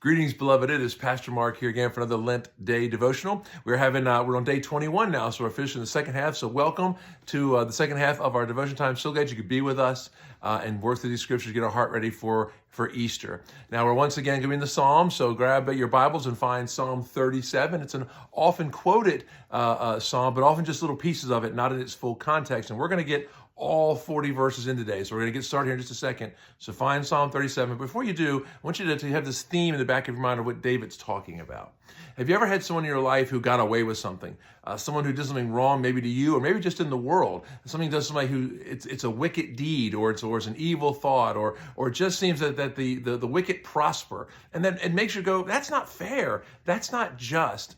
Greetings, beloved. It is Pastor Mark here again for another Lent Day Devotional. We're on day 21 now, so we're finishing the second half. So welcome to the second half of our devotion time. So glad you could be with us and work through these scriptures, get our heart ready for Easter. Now we're once again going to be in the Psalms, so grab your Bibles and find Psalm 37. It's an often quoted psalm, but often just little pieces of it, not in its full context. And we're going to get all 40 verses in today. So we're going to get started here in just a second. So find Psalm 37. Before you do, I want you to have this theme in the back of your mind of what David's talking about. Have you ever had someone in your life who got away with something? Someone who did something wrong, maybe to you, or maybe just in the world. Something does somebody who it's a wicked deed, or it's an evil thought, or it just seems that the wicked prosper, and then it makes you go, that's not fair, that's not just.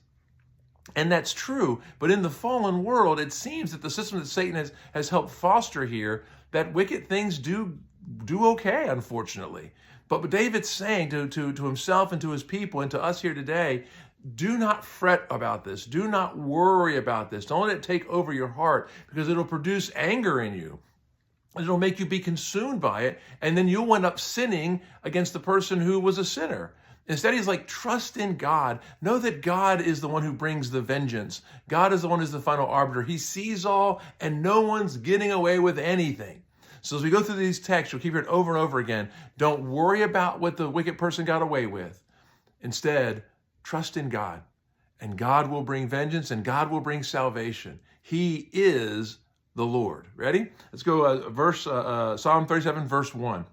And that's true, but in the fallen world, it seems that the system that Satan has helped foster here, that wicked things do okay, unfortunately. But David's saying to himself and to his people and to us here today, do not fret about this. Do not worry about this. Don't let it take over your heart, because it'll produce anger in you. It'll make you be consumed by it, and then you'll end up sinning against the person who was a sinner. Instead, he's like, trust in God. Know that God is the one who brings the vengeance. God is the one who's the final arbiter. He sees all, and no one's getting away with anything. So as we go through these texts, you'll keep hearing over and over again, don't worry about what the wicked person got away with. Instead, trust in God, and God will bring vengeance, and God will bring salvation. He is the Lord. Ready? Let's go Psalm 37, verse 1.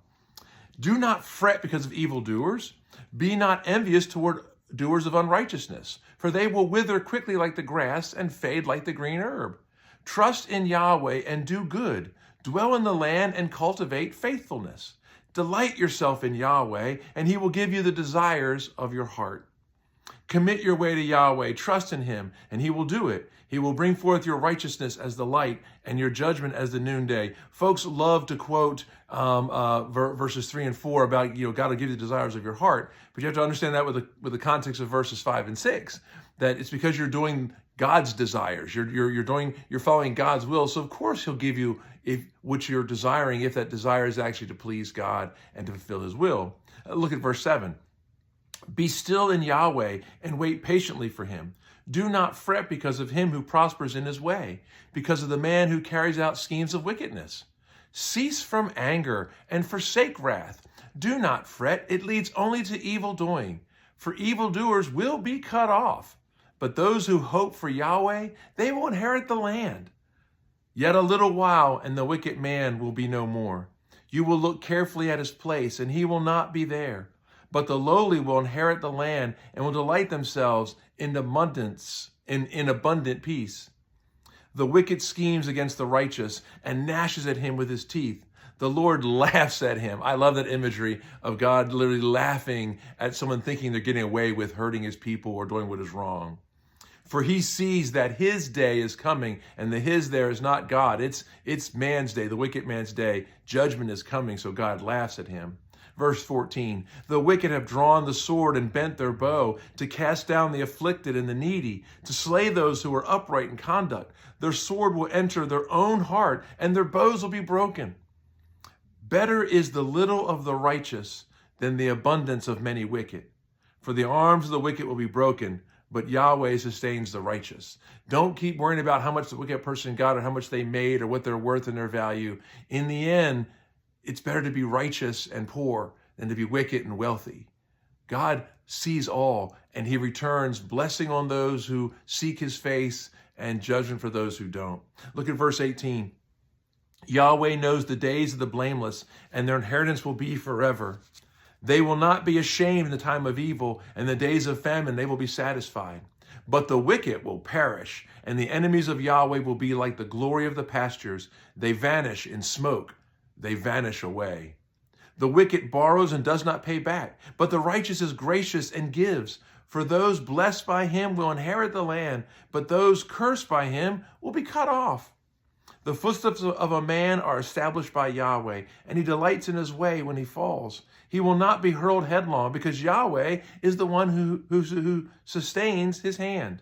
Do not fret because of evildoers. Be not envious toward doers of unrighteousness, for they will wither quickly like the grass and fade like the green herb. Trust in Yahweh and do good. Dwell in the land and cultivate faithfulness. Delight yourself in Yahweh, and he will give you the desires of your heart. Commit your way to Yahweh, trust in him, and he will do it. He will bring forth your righteousness as the light and your judgment as the noonday. Folks love to quote verses 3 and 4 about, God will give you the desires of your heart. But you have to understand that with the context of verses 5 and 6, that it's because you're doing God's desires. You're following God's will. So of course he'll give you what you're desiring, if that desire is actually to please God and to fulfill his will. Look at verse 7. Be still in Yahweh and wait patiently for him. Do not fret because of him who prospers in his way, because of the man who carries out schemes of wickedness. Cease from anger and forsake wrath. Do not fret, it leads only to evil doing. For evildoers will be cut off, but those who hope for Yahweh, they will inherit the land. Yet a little while, and the wicked man will be no more. You will look carefully at his place, and he will not be there. But the lowly will inherit the land and will delight themselves in abundance, in abundant peace. The wicked schemes against the righteous and gnashes at him with his teeth. The Lord laughs at him. I love that imagery of God literally laughing at someone thinking they're getting away with hurting his people or doing what is wrong. For he sees that his day is coming, and the his there is not God. It's man's day, the wicked man's day. Judgment is coming, so God laughs at him. Verse 14, the wicked have drawn the sword and bent their bow to cast down the afflicted and the needy, to slay those who are upright in conduct. Their sword will enter their own heart, and their bows will be broken. Better is the little of the righteous than the abundance of many wicked. For the arms of the wicked will be broken, but Yahweh sustains the righteous. Don't keep worrying about how much the wicked person got or how much they made or what they're worth and their value. In the end, it's better to be righteous and poor than to be wicked and wealthy. God sees all, and he returns blessing on those who seek his face and judgment for those who don't. Look at verse 18. Yahweh knows the days of the blameless, and their inheritance will be forever. They will not be ashamed in the time of evil, and the days of famine they will be satisfied. But the wicked will perish, and the enemies of Yahweh will be like the glory of the pastures. They vanish in smoke. They vanish away. The wicked borrows and does not pay back, but the righteous is gracious and gives. For those blessed by him will inherit the land, but those cursed by him will be cut off. The footsteps of a man are established by Yahweh, and he delights in his way when he falls. He will not be hurled headlong, because Yahweh is the one who sustains his hand.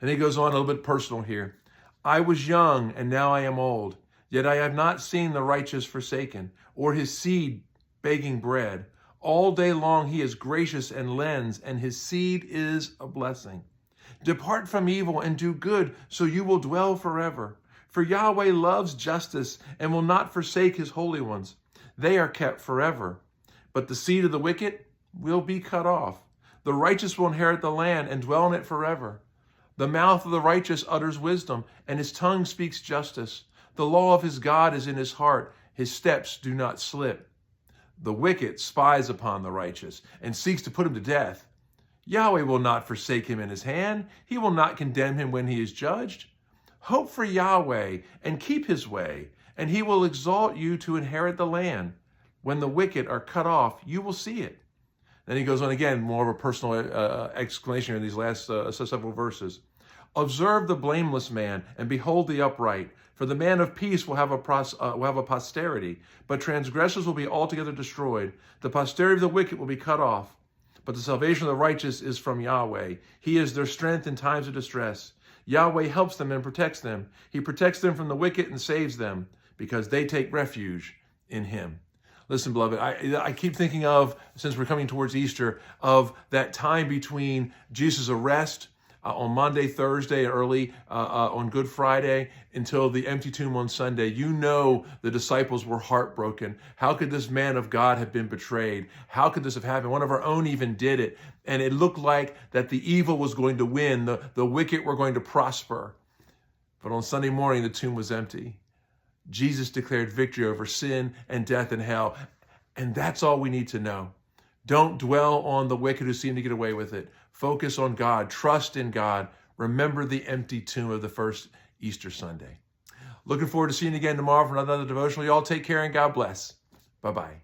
And he goes on a little bit personal here. I was young, and now I am old. Yet I have not seen the righteous forsaken, or his seed begging bread. All day long he is gracious and lends, and his seed is a blessing. Depart from evil and do good, so you will dwell forever. For Yahweh loves justice and will not forsake his holy ones. They are kept forever. But the seed of the wicked will be cut off. The righteous will inherit the land and dwell in it forever. The mouth of the righteous utters wisdom, and his tongue speaks justice. The law of his God is in his heart. His steps do not slip. The wicked spies upon the righteous and seeks to put him to death. Yahweh will not forsake him in his hand. He will not condemn him when he is judged. Hope for Yahweh and keep his way, and he will exalt you to inherit the land. When the wicked are cut off, you will see it. Then he goes on again, more of a personal explanation in these last several verses. Observe the blameless man and behold the upright, for the man of peace will have a posterity, but transgressors will be altogether destroyed. The posterity of the wicked will be cut off, but the salvation of the righteous is from Yahweh. He is their strength in times of distress. Yahweh helps them and protects them. He protects them from the wicked and saves them, because they take refuge in him. Listen, beloved, I keep thinking of, since we're coming towards Easter, of that time between Jesus' arrest on Monday, Thursday, early on Good Friday, until the empty tomb on Sunday. You know the disciples were heartbroken. How could this man of God have been betrayed? How could this have happened? One of our own even did it. And it looked like that the evil was going to win. The wicked were going to prosper. But on Sunday morning, the tomb was empty. Jesus declared victory over sin and death and hell. And that's all we need to know. Don't dwell on the wicked who seem to get away with it. Focus on God. Trust in God. Remember the empty tomb of the first Easter Sunday. Looking forward to seeing you again tomorrow for another devotional. You all take care and God bless. Bye-bye.